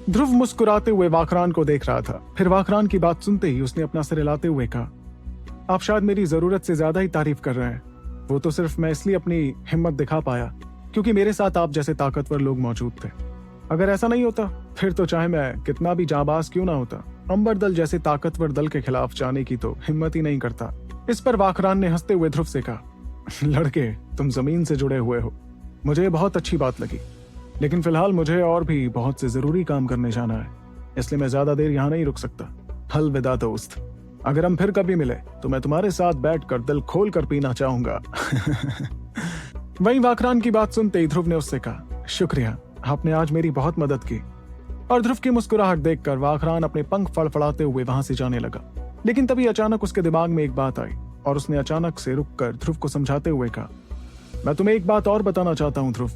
ध्रुव मुस्कुराते हुए वाकरान को देख रहा था। फिर वाकरान की बात सुनते ही उसने अपना सिर हिलाते हुए कहा, आप शायद मेरी जरूरत से ज्यादा ही तारीफ कर रहे हैं। वो तो सिर्फ मैं इसलिए अपनी हिम्मत दिखा पाया क्योंकि मेरे साथ आप जैसे ताकतवर लोग मौजूद थे। अगर ऐसा नहीं होता फिर तो चाहे मैं कितना भी जाबाज क्यों ना होता, अंबर दल जैसे ताकतवर दल के खिलाफ जाने की तो हिम्मत ही नहीं करता। इस पर वाकरान ने हंसते हुए ध्रुव से कहा, लड़के तुम जमीन से जुड़े हुए हो, मुझे बहुत अच्छी बात लगी, लेकिन फिलहाल मुझे और भी बहुत से जरूरी काम करने जाना है, इसलिए मैं ज्यादा देर यहाँ नहीं रुक सकता। अलविदा दोस्त, अगर हम फिर कभी मिले तो मैं तुम्हारे साथ बैठकर दिल खोल कर पीना चाहूंगा। वहीं वाकरान की बात सुनते ही ध्रुव ने उससे कहा, शुक्रिया, आपने आज मेरी बहुत मदद की। और ध्रुव की मुस्कुराहट देखकर वाकरान अपने पंख फड़फड़ाते हुए वहां से जाने लगा। लेकिन तभी अचानक उसके दिमाग में एक बात आई और उसने अचानक से रुककर ध्रुव को समझाते हुए कहा, मैं तुम्हें एक बात और बताना चाहता हूँ ध्रुव,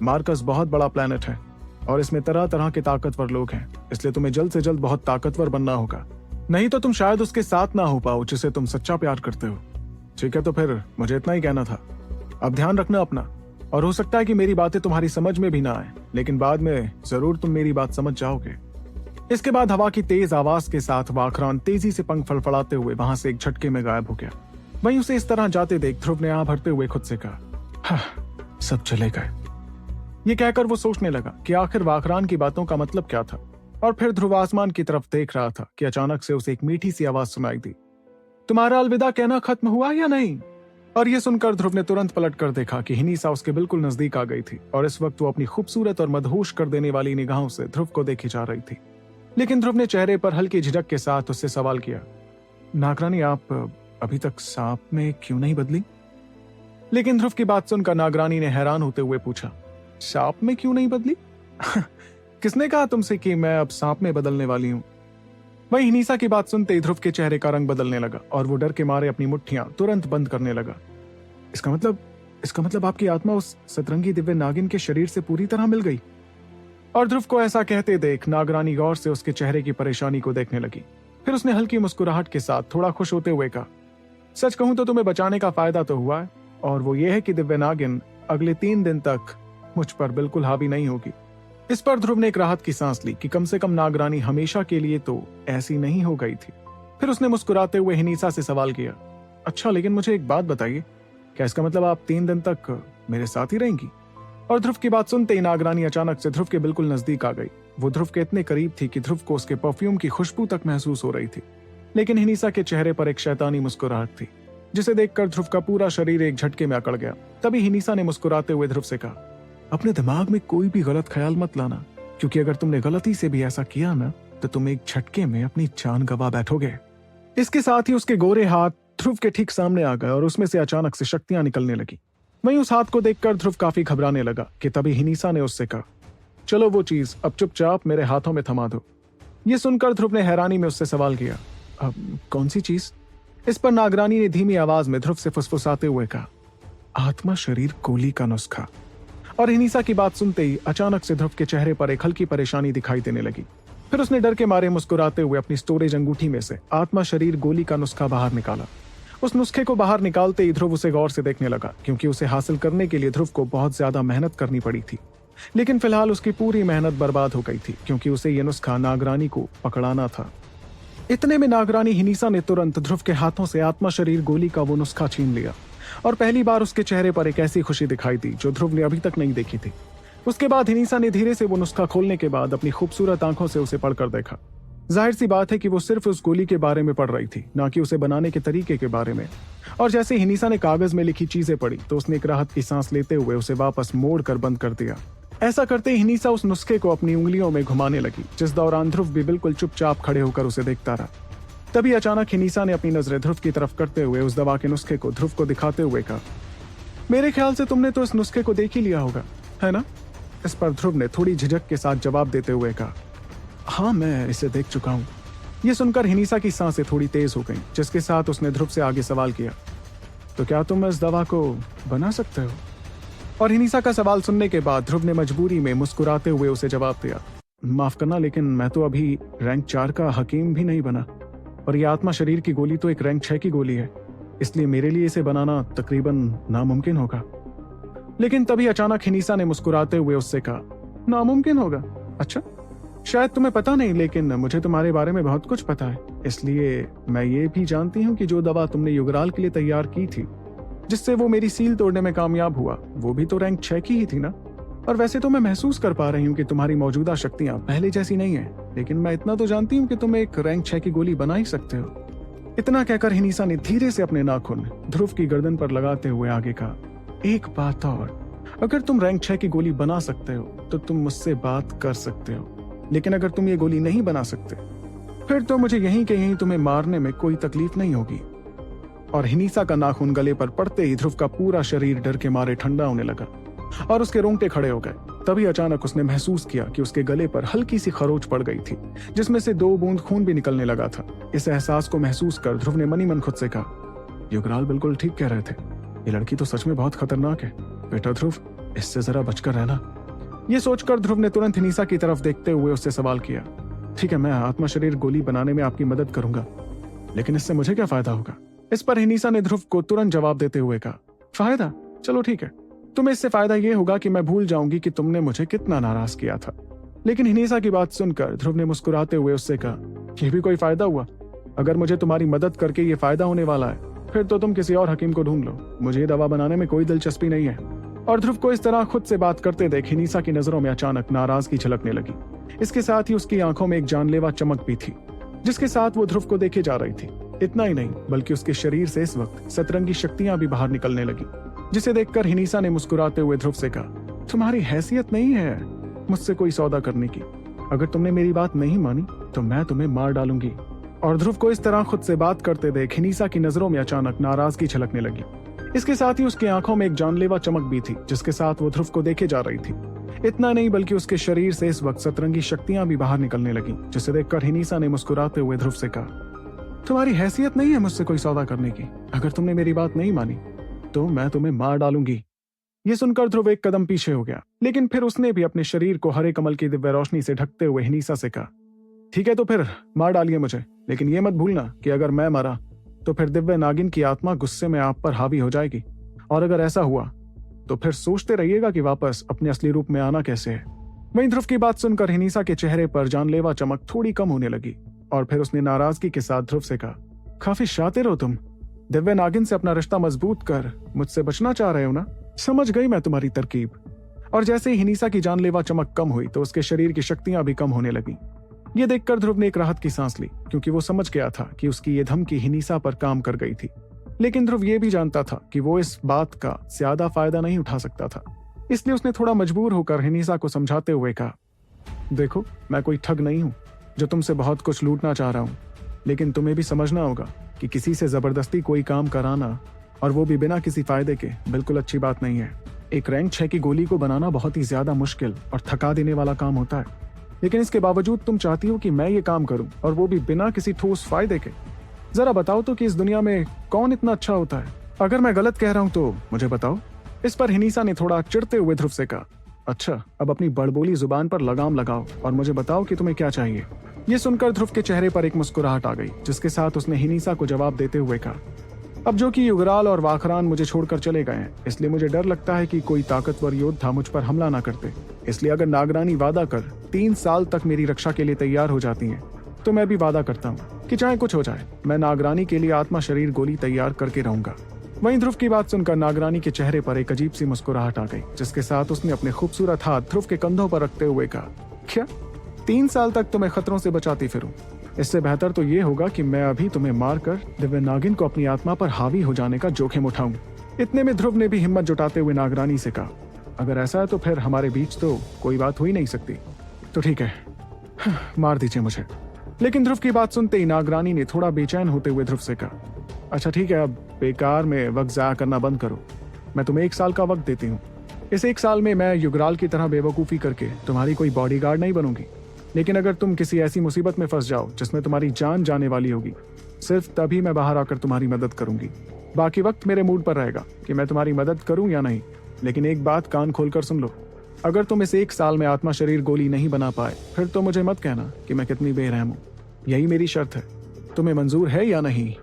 मार्कस बहुत बड़ा प्लेनेट है और इसमें तरह तरह के ताकतवर लोग हैं, इसलिए तुम्हें जल्द से जल्द बहुत ताकतवर बनना होगा, नहीं तो तुम शायद उसके साथ ना हो पाओ जिसे तुम सच्चा प्यार करते हो। ठीक है, तो फिर मुझे इतना ही कहना था। अब ध्यान रखना अपना, और हो सकता है कि मेरी बातें तुम्हारी समझ में भी ना आए, लेकिन बाद में जरूर तुम मेरी बात समझ जाओगे। इसके बाद हवा की तेज आवाज के साथ वाकरान तेजी से पंख फड़फड़ाते हुए वहां से एक झटके में गायब हो गया। वहीं उसे इस तरह जाते देख ध्रुव ने आह भरते हुए खुद से कहा, सब चले गए। ये कहकर वो सोचने लगा कि आखिर वाकरान की बातों का मतलब क्या था। और फिर ध्रुव आसमान की तरफ देख रहा था कि अचानक से उसे एक मीठी सी आवाज सुनाई दी, तुम्हारा अलविदा कहना खत्म हुआ या नहीं? और ये सुनकर ध्रुव ने तुरंत पलट कर देखा कि हिनीसा उसके बिल्कुल नजदीक आ गई थी और इस वक्त वो अपनी खूबसूरत और मदहोश कर देने वाली निगाहों से ध्रुव को देखी जा रही थी। लेकिन ध्रुव ने चेहरे पर हल्की झिझक के साथ उससे सवाल किया, नागरानी आप अभी तक सांप में क्यों नहीं बदली? लेकिन ध्रुव की बात सुनकर नागरानी ने हैरान होते हुए पूछा, सांप में क्यों नहीं बदली? किसने कहा तुमसे कि मैं अब सांप में बदलने वाली हूं? वहीं हिनीसा की बात सुनते ही ध्रुव के चेहरे का रंग बदलने लगा और वो डर के मारे अपनी मुट्ठियां तुरंत बंद करने लगा। इसका मतलब आपकी आत्मा उस सतरंगी दिव्य नागिन के शरीर से पूरी तरह मिल गई। और ध्रुव को ऐसा कहते देख नागरानी गौर से उसके चेहरे की परेशानी को देखने लगी। फिर उसने हल्की मुस्कुराहट के साथ थोड़ा खुश होते हुए कहा, सच कहूं तो तुम्हें बचाने का फायदा तो हुआ है, और वो ये है कि दिव्य नागिन अगले 3 दिन तक मुझ पर बिल्कुल हावी नहीं होगी। इस पर ध्रुव ने एक राहत की सांस ली कि कम से कम नागरानी हमेशा के लिए तो ऐसी नहीं हो गई थी। फिर उसने मुस्कुराते हुए हिनीसा से सवाल किया, अच्छा लेकिन मुझे एक बात बताइए, क्या इसका मतलब आप 3 दिन तक मेरे साथ ही रहेंगी? और ध्रुव की बात सुनते ही नागरानी अचानक से ध्रुव के बिल्कुल नजदीक आ गई। वो ध्रुव के इतने करीब थी कि ध्रुव को उसके परफ्यूम की खुशबू तक महसूस हो रही थी। लेकिन हिनीसा के चेहरे पर एक शैतानी मुस्कुराहट थी जिसे देखकर ध्रुव का पूरा शरीर एक झटके में अकड़ गया। तभी हिनीसा ने मुस्कुराते हुए ध्रुव से कहा, अपने दिमाग में कोई भी गलत ख्याल मत लाना, क्योंकि अगर तुमने गलती से भी ऐसा किया ना तो तुम एक झटके में अपनी जान गंवा बैठोगे। इसके साथ ही उसके गोरे हाथ ध्रुव के ठीक सामने आ गए और उसमें से अचानक से शक्तियां निकलने लगी। वहीं उस हाथ को देखकर ध्रुव काफी घबराने लगा कि तभी हिनीसा ने उससे कहा, चलो वो चीज अब चुपचाप मेरे हाथों में थमा दो। ये सुनकर ध्रुव ने हैरानी में उससे सवाल किया, अब कौन सी चीज? इस पर नागरानी ने धीमी आवाज में ध्रुव से फुसफुसाते हुए कहा, आत्मा शरीर गोली का नुस्खा। और हिनीसा की बात सुनते ही अचानक से ध्रुव के चेहरे पर एक हल्की परेशानी दिखाई देने लगी। फिर उसने डर के मारे मुस्कुराते हुए अपनी स्टोरेज अंगूठी में से आत्मा शरीर गोली का नुस्खा बाहर निकाला। उस नुस्खे को बाहर निकालते ही ध्रुव उसे गौर से देखने लगा, क्योंकि उसे हासिल करने के लिए ध्रुव को बहुत ज्यादा मेहनत करनी पड़ी थी। लेकिन फिलहाल उसकी पूरी मेहनत बर्बाद हो गई थी, क्योंकि उसे यह नुस्खा नागरानी को पकड़ाना था। इतने में नागरानी हिनीसा ने तुरंत ध्रुव के हाथों से आत्मा शरीर गोली का वो नुस्खा छीन लिया और पहली बार उसके चेहरे पर एक ऐसी खुशी दिखाई दी जो ध्रुव ने अभी तक नहीं देखी थी। उसके बाद हिनीसा ने धीरे से वो नुस्खा खोलने के बाद अपनी खूबसूरत आंखों से उसे पढ़कर देखा। जाहिर सी बात है कि वो सिर्फ उस गोली के बारे में पढ़ रही थी, ना कि उसे बनाने के तरीके के बारे में। और जैसे हिनीसा ने कागज में लिखी चीजें पढ़ी तो उसने एक राहत की सांस लेते हुए उसे वापस मोड़ कर बंद कर दिया। ऐसा करते ही हिनीसा उस नुस्खे को अपनी उंगलियों में घुमाने लगी, जिस दौरान ध्रुव भी बिल्कुल चुपचाप खड़े होकर उसे देखता रहा। तभी अचानक हिनीसा ने अपनी नजरें ध्रुव की तरफ करते हुए उस दवा के नुस्खे को ध्रुव को दिखाते हुए कहा, मेरे ख्याल से तुमने तो इस नुस्खे को देख ही लिया होगा, है ना? इस पर ध्रुव ने थोड़ी झिझक के साथ जवाब देते हुए कहा, हाँ मैं इसे देख चुका हूँ। ये सुनकर हिनीसा की सांसें थोड़ी तेज हो गईं, जिसके साथ उसने ध्रुव से आगे सवाल किया, तो क्या तुम इस दवा को बना सकते हो? और हिनीसा का सवाल सुनने के बाद ध्रुव ने मजबूरी में मुस्कुराते हुए उसे जवाब दिया, माफ करना लेकिन मैं तो अभी रैंक 4 का हकीम भी नहीं बना, और ये आत्मा शरीर की गोली तो एक रैंक 6 की गोली है, इसलिए मेरे लिए इसे बनाना तकरीबन नामुमकिन होगा। लेकिन तभी अचानक हिनीसा ने मुस्कुराते हुए उससे कहा, नामुमकिन होगा? अच्छा, शायद तुम्हें पता नहीं, लेकिन मुझे तुम्हारे बारे में बहुत कुछ पता है। इसलिए मैं ये भी जानती हूँ कि जो दवा तुमने युगराल के लिए तैयार की थी, जिससे वो मेरी सील तोड़ने में कामयाब हुआ, वो भी तो रैंक 6 की ही थी ना। और वैसे तो मैं महसूस कर पा रही हूँ कि तुम्हारी मौजूदा शक्तियां पहले जैसी नहीं है, लेकिन मैं इतना तो जानती हूँ कि तुम एक रैंक 6 की गोली बना ही सकते हो। इतना कहकर हिनीसा ने धीरे से अपने नाखून ध्रुव की गर्दन पर लगाते हुए आगे कहा, एक बात और, अगर तुम रैंक 6 की गोली बना सकते हो तो तुम मुझसे बात कर सकते हो, लेकिन अगर तुम ये गोली नहीं बना सकते फिर तो मुझे यहीं के यहीं तुम्हें मारने में कोई तकलीफ नहीं होगी। और हिनीसा का नाखून गले पर पड़ते ही ध्रुव का पूरा शरीर डर के मारे ठंडा होने लगा और उसके रोंगटे खड़े हो गए। तभी अचानक उसने महसूस किया कि उसके गले पर हल्की सी खरोच पड़ गई थी, जिसमें से 2 बूंद खून भी निकलने लगा था। इस एहसास को महसूस कर ध्रुव ने मनी मन खुद से कहा, युगराल बिल्कुल ठीक कह रहे थे, ये लड़की तो सच में बहुत खतरनाक है। बेटा ध्रुव, इससे जरा बचकर रहना। ये सोचकर ध्रुव ने तुरंत हिनीसा की तरफ देखते हुए उससे सवाल किया, ठीक है, मैं आत्मा शरीर गोली बनाने में आपकी मदद करूंगा, लेकिन इससे मुझे क्या फायदा होगा? इस पर हिनीसा ने ध्रुव को तुरंत जवाब देते हुए कहा, फायदा? चलो ठीक है, तुम्हें इससे फायदा यह होगा कि मैं भूल जाऊंगी कि तुमने मुझे कितना नाराज किया था। लेकिन हिनीसा की बात सुनकर ध्रुव ने मुस्कुराते हुए उससे कहा, यह भी कोई फायदा हुआ? अगर मुझे तुम्हारी मदद करके ये फायदा होने वाला है फिर तो तुम किसी और हकीम को ढूंढ लो, मुझे ये दवा बनाने में कोई दिलचस्पी नहीं है। और ध्रुव को इस तरह खुद से बात करते देख हिनीसा की नजरों में अचानक नाराजगी झलकने लगी। इसके साथ ही उसकी आंखों में एक जानलेवा चमक भी थी, जिसके साथ वो ध्रुव को देखे जा रही थी। इतना ही नहीं, बल्कि उसके शरीर से इस वक्त सतरंगी शक्तियां भी बाहर निकलने लगी, जिसे देखकर हिनीसा ने मुस्कुराते हुए ध्रुव से कहा, तुम्हारी हैसियत नहीं है मुझसे कोई सौदा करने की। अगर तुमने मेरी बात नहीं मानी तो मैं तुम्हें मार डालूंगी। और ध्रुव को इस तरह खुद से बात करते देख हिनीसा की नजरों में अचानक नाराजगी झलकने लगी। इसके साथ ही उसकी आंखों में एक जानलेवा चमक भी थी, जिसके साथ वो ध्रुव को देखे जा रही थी। इतना नहीं, बल्कि उसके शरीर से इस वक्त सतरंगी शक्तियां भी बाहर निकलने लगी, जिसे देखकर हिनीसा ने मुस्कुराते हुए ध्रुव से कहा, तुम्हारी हैसियत नहीं है मुझसे कोई सौदा करने की। अगर तुमने मेरी बात नहीं मानी तो मैं तुम्हें मार डालूंगी। ये सुनकर ध्रुव एक कदम पीछे हो गया, लेकिन फिर उसने भी अपने शरीर को हरे कमल की दिव्य रोशनी से ढकते हुए हिनीसा से कहा, ठीक है तो फिर मार डालिए मुझे, लेकिन ये मत भूलना कि अगर मैं मरा तो फिर दिव्य नागिन की आत्मा गुस्से में आप पर हावी हो जाएगी, और अगर ऐसा हुआ तो फिर सोचते रहिएगा कि वापस अपने असली रूप में आना कैसे है। वहीं ध्रुव की बात सुनकर हिनीसा के चेहरे पर जानलेवा चमक थोड़ी कम होने लगी, और फिर उसने नाराजगी के साथ ध्रुव से कहा, काफी शातिर हो तुम, दिव्य नागिन से अपना रिश्ता मजबूत कर मुझसे बचना चाह रहे हो ना? समझ गई मैं तुम्हारी तरकीब। और जैसे ही हिनीसा की जानलेवा चमक कम हुई तो उसके शरीर की शक्तियां भी कम होने लगी। ये देखकर ध्रुव ने एक राहत की सांस ली, क्योंकि वो समझ गया था कि उसकी ये धमकी हिनीसा पर काम कर गई थी। लेकिन ध्रुव ये भी जानता था कि वो इस बात का ज्यादा फायदा नहीं उठा सकता था, इसलिए उसने थोड़ा मजबूर होकर हिनीसा को समझाते हुए कहा, देखो, मैं कोई ठग नहीं हूं जो तुमसे बहुत कुछ लूटना चाह रहा हूं, लेकिन तुम्हें भी समझना होगा कि किसी से जबरदस्ती कोई काम कराना, और वो भी बिना किसी फायदे के, बिल्कुल अच्छी बात नहीं है। एक रैंक 6 की गोली को बनाना बहुत ही ज्यादा मुश्किल और थका देने वाला काम होता है, लेकिन इसके बावजूद तुम चाहती हो कि मैं ये काम करूं, और वो भी बिना किसी ठोस फायदे के। जरा बताओ तो कि इस दुनिया में कौन इतना अच्छा होता है? अगर मैं गलत कह रहा हूं तो मुझे बताओ। इस पर हिनीसा ने थोड़ा चिढ़ते हुए ध्रुव से कहा, अच्छा, अब अपनी बड़बोली जुबान पर लगाम लगाओ और मुझे बताओ कि तुम्हें क्या चाहिए। ये सुनकर ध्रुव के चेहरे पर एक मुस्कुराहट आ गई, जिसके साथ उसने हिनीसा को जवाब देते हुए कहा, अब जो कि युगराल और वाखरान मुझे छोड़कर चले गए हैं, इसलिए मुझे डर लगता है कि कोई ताकतवर योद्धा मुझ पर हमला ना करते। इसलिए अगर नागरानी वादा कर 3 साल तक मेरी रक्षा के लिए तैयार हो जाती हैं, तो मैं भी वादा करता हूँ कि चाहे कुछ हो जाए, मैं नागरानी के लिए आत्मा शरीर गोली तैयार करके रहूंगा। वहीं ध्रुव की बात सुनकर नागरानी के चेहरे पर एक अजीब सी मुस्कुराहट आ गई, जिसके साथ उसने अपने खूबसूरत हाथ ध्रुव के कंधों पर रखते हुए कहा, क्या 3 साल तक तुम्हें खतरों से बचाती फिरूं? इससे बेहतर तो ये होगा कि मैं अभी तुम्हें मारकर दिव्य नागिन को अपनी आत्मा पर हावी हो जाने का जोखिम उठाऊं। इतने में ध्रुव ने भी हिम्मत जुटाते हुए नागरानी से कहा, अगर ऐसा है तो फिर हमारे बीच तो कोई बात हो ही नहीं सकती। तो ठीक है, मार दीजिए मुझे। लेकिन ध्रुव की बात सुनते ही नागरानी ने थोड़ा बेचैन होते हुए ध्रुव से कहा, अच्छा ठीक है, अब बेकार में वक्त जाया करना बंद करो। मैं तुम्हें 1 साल का वक्त देती हूँ। इस 1 साल में मैं युगराल की तरह बेवकूफ़ी करके तुम्हारी कोई बॉडीगार्ड नहीं बनूंगी, लेकिन अगर तुम किसी ऐसी मुसीबत में फंस जाओ जिसमें तुम्हारी जान जाने वाली होगी, सिर्फ तभी मैं बाहर आकर तुम्हारी मदद करूंगी। बाकी वक्त मेरे मूड पर रहेगा कि मैं तुम्हारी मदद करूं या नहीं। लेकिन एक बात कान खोलकर सुन लो, अगर तुम इस 1 साल में आत्मा शरीर गोली नहीं बना पाए, फिर तो मुझे मत कहना कि मैं कितनी बेरहम हूँ। यही मेरी शर्त है। तुम्हें मंजूर है या नहीं,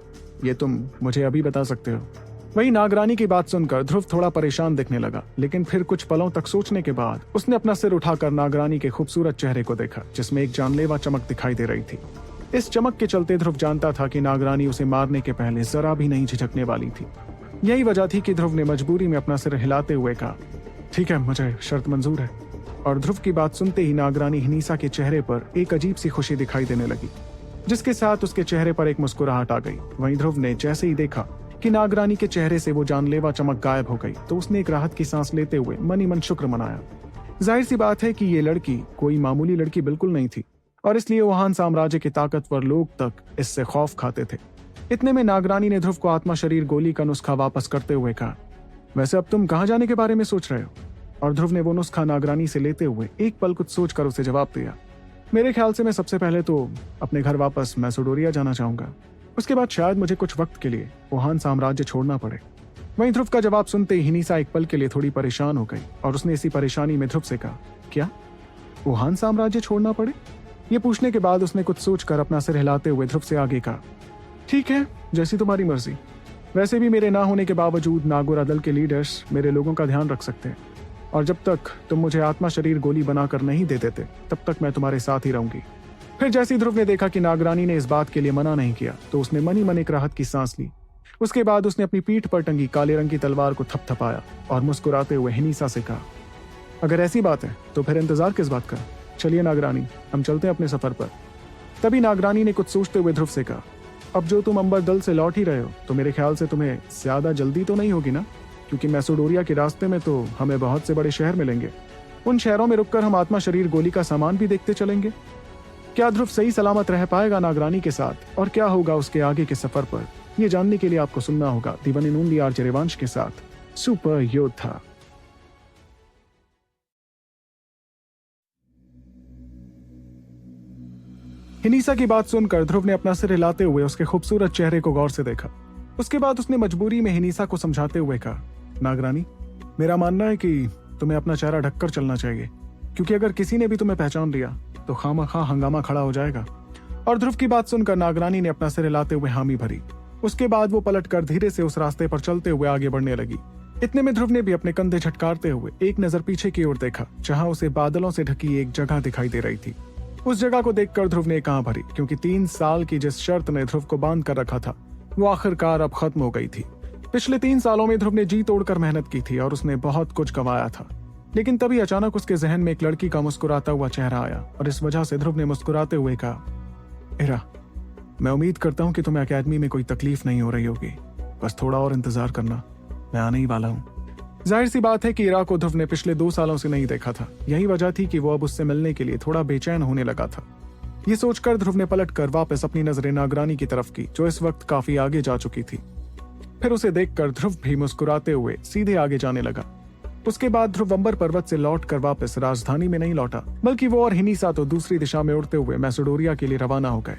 ये तुम मुझे अभी बता सकते हो। वही नागरानी की बात सुनकर ध्रुव थोड़ा परेशान दिखने लगा, लेकिन फिर कुछ पलों तक सोचने के बाद उसने अपना सिर उठाकर नागरानी के खूबसूरत चेहरे को देखा, जिसमें एक जानलेवा चमक दिखाई दे रही थी। इस चमक के चलते ध्रुव जानता था कि नागरानी उसे मारने के पहले जरा भी नहीं झिझकने वाली थी। यही वजह थी कि ध्रुव ने मजबूरी में अपना सिर हिलाते हुए कहा, ठीक है, मुझे शर्त मंजूर है। और ध्रुव की बात सुनते ही नागरानी हिनीसा के चेहरे पर एक अजीब सी खुशी दिखाई देने लगी, जिसके साथ उसके चेहरे पर एक मुस्कुराहट आ गई। वहीं ध्रुव ने जैसे ही देखा कि नागरानी के चेहरे से वो जानलेवा चमक गायब हो गई, तो उसने एक राहत की सांस लेते हुए मन ही मन शुक्र मनाया। जाहिर सी बात है कि ये लड़की कोई मामूली लड़की बिल्कुल नहीं थी, और इसलिए वुहान साम्राज्य के ताकतवर लोग तक इससे खौफ खाते थे। इतने में नागरानी ने ध्रुव को आत्मा शरीर गोली का नुस्खा वापस करते हुए कहा, वैसे अब तुम कहाँ जाने के बारे में सोच रहे हो? और ध्रुव ने वो नुस्खा नागरानी से लेते हुए एक पल कुछ सोचकर उसे जवाब दिया, मेरे ख्याल से मैं सबसे पहले तो अपने घर वापस मैसेडोरिया जाना चाहूंगा। उसके बाद शायद मुझे कुछ वक्त के लिए वुहान साम्राज्य छोड़ना पड़े। वहीं ध्रुव का जवाब सुनते ही हिनीसा एक पल के लिए थोड़ी परेशान हो गई, और उसने इसी परेशानी में ध्रुव से कहा, क्या वुहान साम्राज्य छोड़ना पड़े? ये पूछने के बाद उसने कुछ सोचकर अपना सिर हिलाते हुए ध्रुव से आगे कहा, ठीक है, जैसी तुम्हारी मर्जी। वैसे भी मेरे ना होने के बावजूद नागोरा दल के लीडर्स मेरे लोगों का ध्यान रख सकते हैं, और जब तक तुम मुझे आत्मा शरीर गोली बनाकर नहीं दे देते तब तक मैं तुम्हारे साथ ही रहूंगी। फिर जैसे ही ध्रुव ने देखा कि नागरानी ने इस बात के लिए मना नहीं किया, तो उसने मन ही मन एक राहत की सांस ली। उसके बाद उसने अपनी पीठ पर टंगी काले रंग की तलवार को थपथपाया और मुस्कुराते हुए हिनीसा से कहा, अगर ऐसी बात है तो फिर इंतजार किस बात का? चलिए नागरानी, हम चलते हैं अपने सफर पर। तभी नागरानी ने कुछ सोचते हुए ध्रुव से कहा, अब जो तुम अंबर दल से लौट ही रहे हो, तो मेरे ख्याल से तुम्हें ज्यादा जल्दी तो नहीं होगी ना, क्योंकि मैसेडोरिया के रास्ते में तो हमें बहुत से बड़े शहर मिलेंगे। उन शहरों में रुककर हम आत्मा शरीर गोली का सामान भी देखते चलेंगे। क्या ध्रुव सही सलामत रह पाएगा नागरानी के साथ, और क्या होगा उसके आगे के सफर पर, ये जानने के लिए आपको सुनना होगा दी one and only RJ Revansh के साथ सुपर योद्धा। हिनीसा की बात सुनकर ध्रुव ने अपना सिर हिलाते हुए उसके खूबसूरत चेहरे को गौर से देखा। उसके बाद उसने मजबूरी में हिनीसा को समझाते हुए कहा, नागरानी, मेरा मानना है कि तुम्हें अपना चेहरा ढककर चलना चाहिए, क्योंकि अगर किसी ने भी तुम्हें पहचान लिया तो खामखा हंगामा खड़ा हो जाएगा। और ध्रुव की बात सुनकर नागरानी ने अपना सिर हिलाते हुए हामी भरी। उसके बाद वो पलटकर धीरे से उस रास्ते पर चलते हुए आगे बढ़ने लगी। इतने में ध्रुव ने भी अपने कंधे झटकारते हुए एक नजर पीछे की ओर देखा, जहां उसे बादलों से ढकी एक जगह दिखाई दे रही थी। उस जगह को देखकर ध्रुव ने कहां भरी, क्योंकि 3 साल की जिस शर्त ने ध्रुव को बांध कर रखा था वो आखिरकार अब खत्म हो गई थी। पिछले 3 सालों में ध्रुव ने जी तोड़कर मेहनत की थी और उसने बहुत कुछ गंवाया था, लेकिन तभी अचानक उसके जहन में एक लड़की का मुस्कुराता हुआ चेहरा आया, और इस वजह से ध्रुव ने मुस्कुराते हुए कहा, इरा, मैं उम्मीद करता हूँ कि तुम्हें अकेडमी में कोई तकलीफ नहीं हो रही होगी, बस थोड़ा और इंतजार करना, मैं आने ही वाला हूँ। जाहिर सी बात है कि इरा को ध्रुव ने पिछले 2 सालों से नहीं देखा था। यही वजह थी कि वो अब उससे मिलने के लिए थोड़ा बेचैन होने लगा था। ये सोचकर ध्रुव ने पलटकर वापस अपनी नजरें नागरानी की तरफ की, जो इस वक्त काफी आगे जा चुकी थी। फिर उसे देखकर ध्रुव भी मुस्कुराते हुए सीधे आगे जाने लगा। उसके बाद ध्रुव अंबर पर्वत से लौटकर वापस राजधानी में नहीं लौटा, बल्कि वो और हिनीसा तो दूसरी दिशा में उड़ते हुए मैसेडोरिया के लिए रवाना हो गए।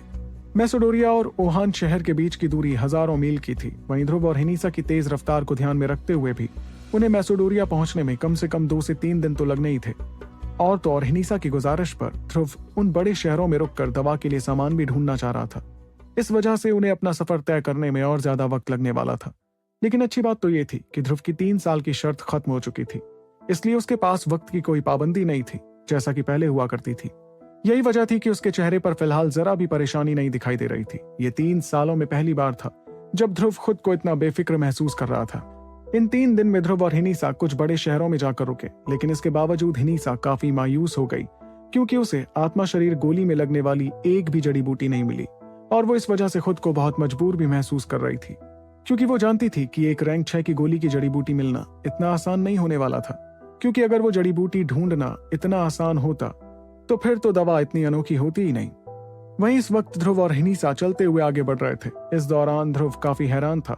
मैसेडोरिया और वुहान शहर के बीच की दूरी हजारों मील की थी। वहीं ध्रुव और हिनीसा की तेज रफ्तार को ध्यान में रखते हुए भी उन्हें मैसेडोरिया पहुंचने में कम से कम 2 से 3 दिन तो लगने ही थे। और तो और हिनीसा की गुजारिश पर ध्रुव उन बड़े शहरों में रुककर दवा के लिए सामान भी ढूंढना चाह रहा था। इस वजह से उन्हें अपना सफर तय करने में और ज्यादा वक्त लगने वाला था। लेकिन अच्छी बात तो ये थी कि ध्रुव की 3 साल की शर्त खत्म हो चुकी थी, इसलिए उसके पास वक्त की कोई पाबंदी नहीं थी, जैसा कि पहले हुआ करती थी। यही वजह थी कि उसके चेहरे पर फिलहाल जरा भी परेशानी नहीं दिखाई दे रही थी। ये 3 सालों में पहली बार था जब ध्रुव खुद को इतना बेफिक्र महसूस कर रहा था। इन 3 दिन में ध्रुव और हिनीसा कुछ बड़े शहरों में जाकर रुके, लेकिन इसके बावजूद हिनीसा काफी मायूस हो गई, क्योंकि उसे आत्मा शरीर गोली में लगने वाली एक भी जड़ी बूटी नहीं मिली, और वो इस वजह से खुद को बहुत मजबूर भी महसूस कर रही थी, क्योंकि वो जानती थी कि एक रैंक 6 की गोली की जड़ी बूटी मिलना इतना आसान नहीं होने वाला था। क्योंकि अगर वो जड़ी बूटी ढूंढना इतना आसान होता तो फिर तो दवा इतनी अनोखी होती ही नहीं। वहीं इस वक्त ध्रुव और हिनीसा चलते हुए आगे बढ़ रहे थे। इस दौरान ध्रुव काफी हैरान था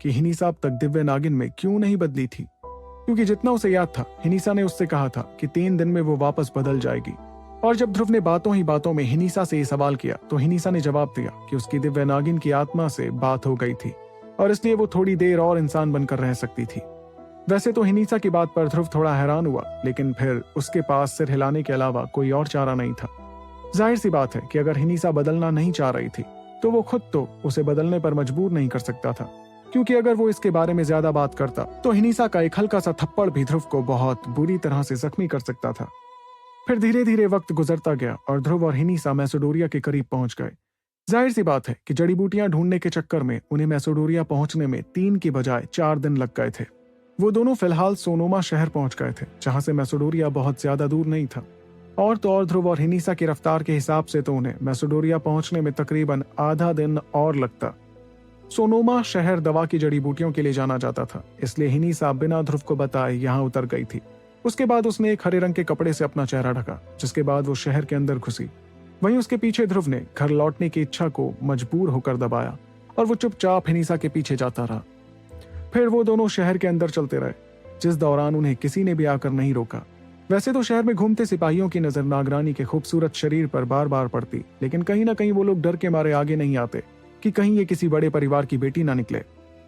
कि हिनीसा अब तक दिव्य नागिन में क्यों नहीं बदली थी, क्योंकि जितना उसे याद था हिनीसा ने उससे कहा था कि 3 दिन में वो वापस बदल जाएगी। और जब ध्रुव ने बातों ही बातों में हिनीसा से ये सवाल किया तो हिनीसा ने जवाब दिया कि उसकी दिव्य नागिन की आत्मा से बात हो गई थी और इसलिए वो थोड़ी देर और इंसान बनकर रह सकती थी। वैसे तो हिनीसा की बात पर ध्रुव थोड़ा हैरान हुआ, लेकिन फिर उसके पास सिर हिलाने के अलावा कोई और चारा नहीं था। जाहिर सी बात है कि अगर हिनीसा बदलना नहीं चाह रही थी तो वो खुद तो उसे बदलने पर मजबूर नहीं कर सकता था, क्योंकि अगर वो इसके बारे में ज्यादा बात करता तो हिनीसा का एक हल्का सा थप्पड़ भी ध्रुव को बहुत बुरी तरह से जख्मी कर सकता था। फिर धीरे धीरे वक्त गुजरता गया और ध्रुव और हिनीसा मैसेडोरिया के करीब पहुंच गए। जाहिर सी बात है कि जड़ी बूटियां ढूंढने के चक्कर में उन्हें मैसेडोरिया पहुंचने में 3 की बजाय 4 दिन लग गए थे। वो दोनों फिलहाल सोनोमा शहर पहुंच गए थे, जहां से मैसेडोरिया बहुत ज्यादा दूर नहीं था। और तो और ध्रुव और हिनीसा की रफ्तार के हिसाब से तो उन्हें मैसेडोरिया पहुंचने में तकरीबन आधा दिन और लगता। सोनोमा शहर दवा की जड़ी बूटियों के लिए जाना जाता था, इसलिए हिनीसा बिना ध्रुव को बताए यहाँ उतर गई थी। उसके बाद उसने एक हरे रंग के कपड़े से अपना चेहरा ढका, जिसके बाद वो शहर के अंदर घुसी। वहीं उसके पीछे ध्रुव ने घर लौटने की इच्छा को मजबूर होकर दबाया और वो चुपचाप हिनीसा के पीछे जाता रहा। फिर वो दोनों शहर के अंदर चलते रहे, जिस दौरान उन्हें किसी ने भी आकर नहीं रोका। वैसे तो शहर में घूमते सिपाहियों की नजर नागरानी के खूबसूरत शरीर पर बार बार पड़ती, लेकिन कहीं ना कहीं वो लोग डर के मारे आगे नहीं आते कि कहीं ये किसी बड़े परिवार की बेटी ना निकले।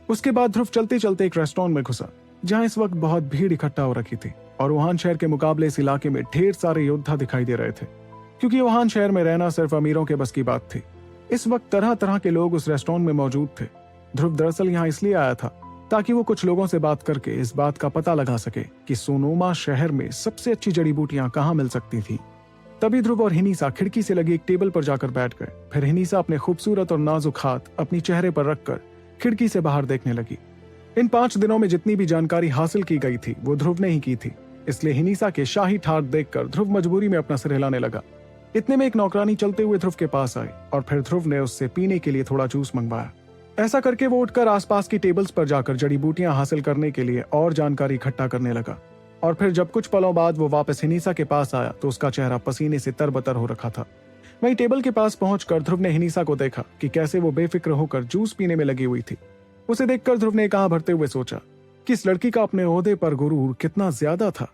उसके बाद ध्रुव चलते चलते एक रेस्टोरेंट में घुसा, जहां इस वक्त बहुत भीड़ इकट्ठा हो रखी थी और वुहान शहर के मुकाबले इस इलाके में ढेर सारे योद्धा दिखाई दे रहे थे, क्योंकि वुहान शहर में रहना सिर्फ अमीरों के बस की बात थी। इस वक्त तरह तरह के लोग उस रेस्टोरेंट में मौजूद थे। ध्रुव दरअसल यहाँ इसलिए आया था ताकि वो कुछ लोगों से बात करके इस बात का पता लगा सके कि सोनोमा शहर में सबसे अच्छी जड़ी बूटियां कहाँ मिल सकती थी। तभी ध्रुव और हिनीसा खिड़की से लगी एक टेबल पर जाकर बैठ गए। फिर हिनीसा अपने खूबसूरत और नाजुक हाथ अपनी चेहरे पर रखकर खिड़की से बाहर देखने लगी। इन 5 दिनों में जितनी भी जानकारी हासिल की गई थी वो ध्रुव ने ही की थी, इसलिए हिनीसा के शाही ठाट देखकर ध्रुव मजबूरी में अपना सिर हिलाने लगा। इतने में एक नौकरानी चलते हुए ध्रुव के पास आई और फिर ध्रुव ने उससे पीने के लिए थोड़ा जूस मंगवाया। ऐसा करके वो उठकर आसपास की टेबल्स पर जाकर जड़ी बूटियां हासिल करने के लिए और जानकारी इकट्ठा करने लगा। और फिर जब कुछ पलों बाद वो वापस हिनीसा के पास आया तो उसका चेहरा पसीने से तरबतर हो रखा था। वहीं टेबल के पास पहुंचकर ध्रुव ने हिनीसा को देखा कि कैसे वो बेफिक्र होकर जूस पीने में लगी हुई थी। उसे देखकर ध्रुव ने कहा भरते हुए सोचा कि इस लड़की का अपने ओहदे पर गुरूर कितना ज्यादा था।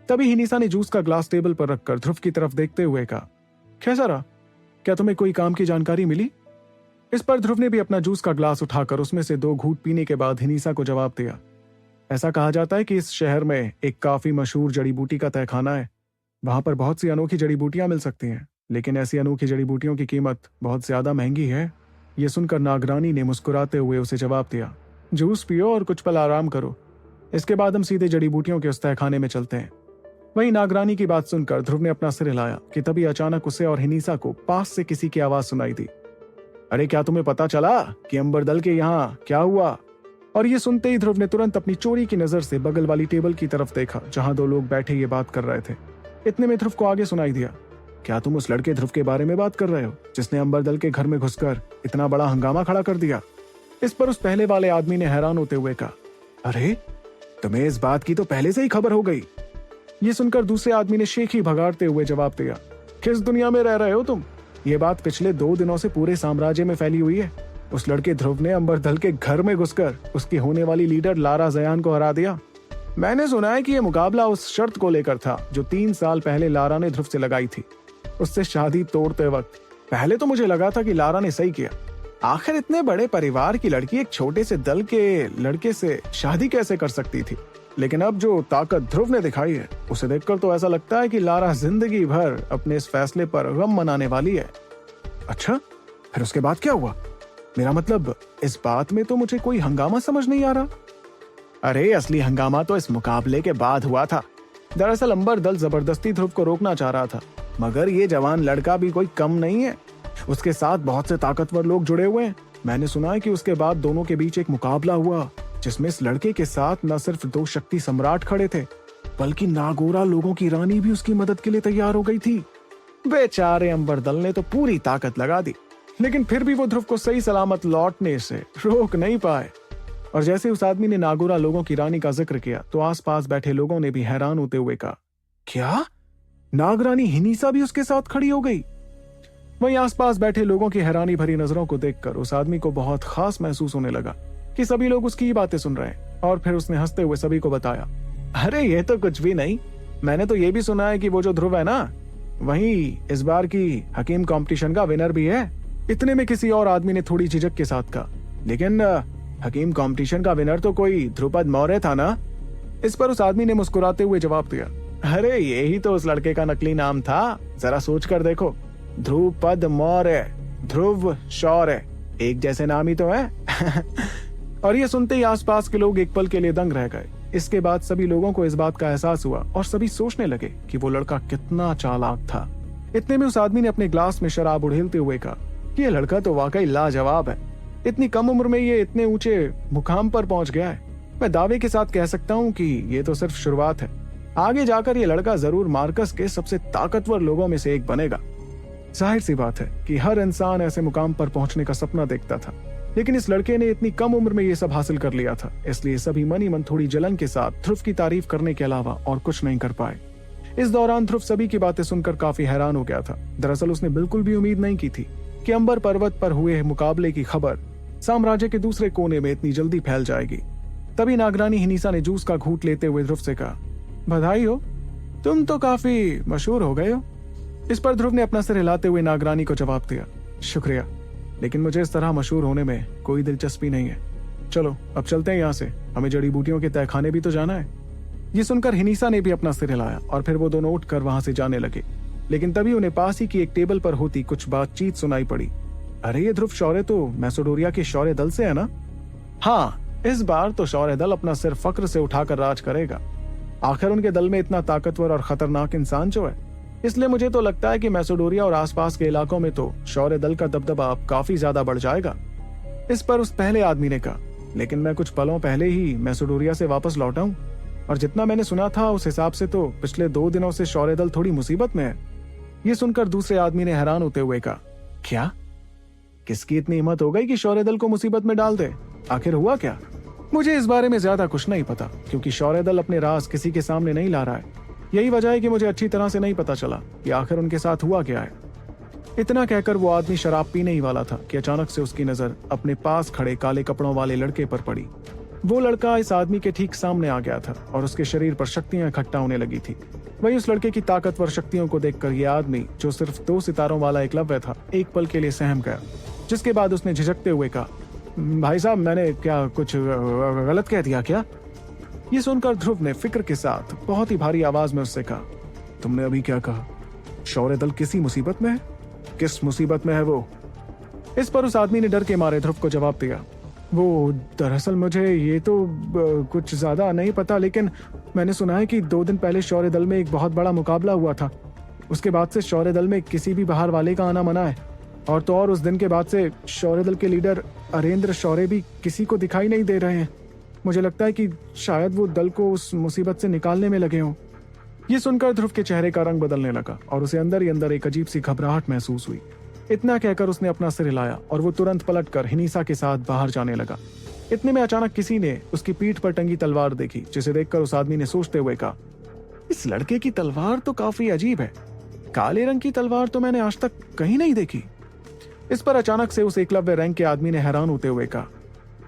तभी हिनीसा ने जूस का ग्लास टेबल पर रखकर ध्रुव की तरफ देखते हुए कहा, कैसा रहा? क्या तुम्हें कोई काम की जानकारी मिली? इस पर ध्रुव ने भी अपना जूस का ग्लास उठाकर उसमें से 2 घूंट पीने के बाद हिनीसा को जवाब दिया, ऐसा कहा जाता है कि इस शहर में एक काफी मशहूर जड़ी बूटी का तहखाना है। वहां पर बहुत सी अनोखी जड़ी बूटियां मिल सकती हैं, लेकिन ऐसी अनोखी जड़ी बूटियों की कीमत बहुत ज्यादा महंगी है। ये सुनकर नागरानी ने मुस्कुराते हुए उसे जवाब दिया, जूस पियो और कुछ पल आराम करो, इसके बाद हम सीधे जड़ी बूटियों के उस तहखाने में चलते हैं। वहीं नागरानी की बात सुनकर ध्रुव ने अपना सिर हिलाया कि तभी अचानक उसे और हिनीसा को पास से किसी की आवाज सुनाई दी, अरे क्या तुम्हें पता चला कि अंबरदल के यहाँ क्या हुआ? और ये सुनते ही ध्रुव ने तुरंत अपनी चोरी की नजर से बगल वाली टेबल की तरफ देखा, जहां 2 लोग बैठे ये बात कर रहे थे। इतने में ध्रुव को आगे सुनाई दिया, क्या तुम उस लड़के ध्रुव के बारे में बात कर रहे हो जिसने अंबरदल के घर में घुसकर इतना बड़ा हंगामा खड़ा कर दिया? इस पर उस पहले वाले आदमी ने हैरान होते हुए कहा, अरे तुम्हें इस बात की तो पहले से ही खबर हो गई। ये सुनकर दूसरे आदमी ने शेखी भगाड़ते हुए जवाब दिया, किस दुनिया में रह रहे हो तुम? ये बात पिछले 2 दिनों से पूरे साम्राज्य में फैली हुई है। उस लड़के ध्रुव ने अंबरदल के घर में घुसकर उसकी होने वाली लीडर लारा जयान को हरा दिया। मैंने सुना है कि यह मुकाबला उस शर्त को लेकर था जो 3 साल पहले लारा ने ध्रुव से लगाई थी, उससे शादी तोड़ते वक्त। पहले तो मुझे लगा था कि लारा ने सही किया, आखिर इतने बड़े परिवार की लड़की एक छोटे से दल के लड़के से शादी कैसे कर सकती थी। लेकिन अब जो ताकत ध्रुव ने दिखाई है उसे देखकर तो ऐसा लगता है कि लारा जिंदगी भर अपने इस फैसले पर गम मनाने वाली है। अच्छा, फिर उसके बाद क्या हुआ? मेरा मतलब इस बात में तो मुझे कोई हंगामा समझ नहीं आ रहा। अरे असली हंगामा तो इस मुकाबले के बाद हुआ था। दरअसल अंबरदल जबरदस्ती ध्रुव को रोकना चाह रहा था, मगर ये जवान लड़का भी कोई कम नहीं है। उसके साथ बहुत से ताकतवर लोग जुड़े हुए हैं। मैंने सुना है कि उसके बाद दोनों के बीच एक मुकाबला हुआ जिसमें इस लड़के के साथ न सिर्फ 2 शक्ति सम्राट खड़े थे, बल्कि नागोरा लोगों की रानी भी उसकी मदद के लिए तैयार हो गई थी। बेचारे अंबरदल ने तो पूरी ताकत लगा दी, लेकिन फिर भी वो ध्रुव को सही सलामत लौटने से रोक नहीं पाए। और जैसे उस आदमी ने नागोरा लोगों की रानी का जिक्र किया तो आसपास बैठे लोगों ने भी हैरान होते हुए कहा, क्या नागरानी हिनीसा भी उसके साथ खड़ी हो गई? वहीं आसपास बैठे लोगों की हैरानी भरी नजरों को देखकर उस आदमी को बहुत खास महसूस होने लगा कि सभी लोग उसकी ही बातें सुन रहे हैं। और फिर उसने हंसते हुए सभी को बताया, अरे ये तो कुछ भी नहीं, मैंने तो ये भी सुना है कि वो जो ध्रुव है ना, वही इस बार की हकीम कंपटीशन का विनर भी है। इतने में किसी और आदमी ने थोड़ी झिझक के साथ कहा, लेकिन हकीम कंपटीशन का विनर तो कोई ध्रुपद मौर्य था ना? इस पर उस आदमी ने मुस्कुराते हुए जवाब दिया, अरे यही तो उस लड़के का नकली नाम था, जरा सोच कर देखो, ध्रुपद मौर्य, ध्रुव शौर्य, एक जैसे नाम ही तो है। और ये सुनते ही आसपास के लोग एक पल के लिए दंग रह गए। इसके बाद सभी लोगों को इस बात का एहसास हुआ और सभी सोचने लगे कि वो लड़का कितना चालाक था। इतने में उस आदमी ने अपने ग्लास में शराब उड़ेलते हुए कहा, ये लड़का तो वाकई लाजवाब है। इतनी कम उम्र में ये इतने ऊंचे मुकाम पर पहुंच गया है। मैं दावे के साथ कह सकता हूँ कि ये तो सिर्फ शुरुआत है। आगे जाकर ये लड़का जरूर मार्कस के सबसे ताकतवर लोगों में से एक बनेगा। जाहिर सी बात है कि हर इंसान ऐसे मुकाम पर पहुंचने का सपना देखता था, लेकिन इस लड़के ने इतनी कम उम्र में ये सब हासिल कर लिया था। इसलिए सभी मन ही मन थोड़ी जलन के साथ ध्रुव की तारीफ करने के अलावा और कुछ नहीं कर पाए। इस दौरान ध्रुव सभी की बातें सुनकर काफी हैरान हो गया था। दरअसल उसने बिल्कुल भी उम्मीद नहीं की थी कि अंबर पर्वत पर हुए मुकाबले की खबर साम्राज्य के दूसरे कोने में इतनी जल्दी फैल जाएगी। तभी नागरानी हिनीसा ने जूस का घूंट लेते हुए ध्रुव से कहा, बधाई हो, तुम तो काफी मशहूर हो गए हो। इस पर ध्रुव ने अपना सिर हिलाते हुए नागरानी को जवाब दिया, शुक्रिया, लेकिन मुझे इस तरह मशहूर होने में कोई दिलचस्पी नहीं है। चलो अब चलते हैं यहाँ से, हमें जड़ी बूटियों के तहखाने भी तो जाना है। ये सुनकर हिनीसा ने भी अपना सिर हिलाया और फिर वो दोनों उठकर वहां से जाने लगे। लेकिन तभी उन्हें पास ही की एक टेबल पर होती कुछ बातचीत सुनाई पड़ी। अरे ये ध्रुव शौर्य तो मैसेडोरिया के शौर्य दल से है ना? हाँ, इस बार तो शौर्य दल अपना सिर फक्र से उठाकर राज करेगा। आखिर उनके दल में इतना ताकतवर और खतरनाक इंसान जो है, इसलिए मुझे तो लगता है कि मैसेडोरिया और आसपास के इलाकों में तो शौर्य दल का दबदबा अब काफी ज्यादा बढ़ जाएगा। इस पर उस पहले आदमी ने कहा, लेकिन मैं कुछ पलों पहले ही मैसेडोरिया से वापस लौटा हूँ और जितना मैंने सुना था उस हिसाब से तो पिछले 2 दिनों से शौर्य दल थोड़ी मुसीबत में है। ये सुनकर दूसरे आदमी ने हैरान होते हुए कहा, क्या? किसकी इतनी हिम्मत हो गई कि शौर्य दल को मुसीबत में डाल दे? आखिर हुआ क्या? मुझे इस बारे में ज्यादा कुछ नहीं पता, क्योंकि शौर्य दल अपने राज किसी के सामने नहीं ला रहा है। यही वजह है कि मुझे अच्छी तरह से नहीं पता चला कि आखिर उनके साथ हुआ क्या है। इतना कहकर वो आदमी शराब पीने ही वाला था कि अचानक से उसकी नजर अपने पास खड़े काले कपड़ों वाले लड़के पर पड़ी। वो लड़का इस आदमी के ठीक सामने आ गया था और उसके शरीर पर शक्तियां इकट्ठा होने लगी थी। वही उस लड़के की ताकतवर शक्तियों को देखकर यह आदमी, जो सिर्फ 2 सितारों वाला एकलव्य था, एक पल के लिए सहम गया, जिसके बाद उसने झिझकते हुए कहा, भाई साहब, मैंने क्या कुछ गलत कह दिया क्या? ये सुनकर ध्रुव ने फिक्र के साथ बहुत ही भारी आवाज में उससे कहा, तुमने अभी क्या कहा? शौर्य दल किसी मुसीबत में है? किस मुसीबत में है वो? इस पर उस आदमी ने डर के मारे ध्रुव को जवाब दिया, वो दरअसल मुझे ये तो कुछ ज्यादा नहीं पता, लेकिन मैंने सुना है कि 2 दिन पहले शौर्य दल में एक बहुत बड़ा मुकाबला हुआ था। उसके बाद से शौर्य दल में किसी भी बाहर वाले का आना मना है, और तो और उस दिन के बाद से शौर्य दल के लीडर अरेंद्र शौर्य भी किसी को दिखाई नहीं दे रहे हैं। मुझे लगता है कि शायद वो दल को उस मुसीबत से निकालने में लगे हों। ये सुनकर ध्रुव के चेहरे का रंग बदलने लगा और उसे अंदर ही अंदर एक अजीब सी घबराहट महसूस हुई। इतना कहकर उसने अपना सिर हिलाया और वो तुरंत पलटकर हिनीसा के साथ बाहर जाने लगा। इतने में अचानक किसी ने उसकी पीठ पर टंगी तलवार देखी, जिसे देखकर उस आदमी ने सोचते हुए कहा, इस लड़के की तलवार तो काफी अजीब है। काले रंग की तलवार तो मैंने आज तक कहीं नहीं देखी। इस पर अचानक से उस एकलव्य रंग के आदमी ने हैरान होते हुए कहा,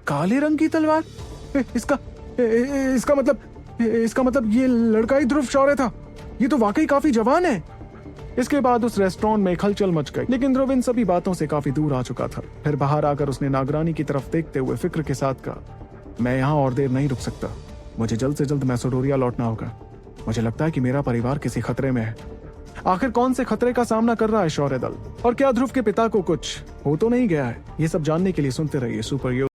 काले रंग की तलवार? इसका मतलब ये लड़का ही ध्रुव शौर्य था। ये तो वाकई काफी जवान है। इसके बाद उस रेस्टोरेंट में खलचल मच गई, लेकिन ध्रुव इन सभी बातों से काफी दूर आ चुका था। फिर बाहर आकर उसने नागरानी की तरफ देखते हुए फिक्र के साथ कहा, मैं यहाँ और देर नहीं रुक सकता। मुझे जल्द से जल्द मैसेडोरिया लौटना होगा। मुझे लगता है कि मेरा परिवार किसी खतरे में है। आखिर कौन से खतरे का सामना कर रहा है शौर्य दल, और क्या ध्रुव के पिता को कुछ हो तो नहीं गया है? ये सब जानने के लिए सुनते रहिए सुपर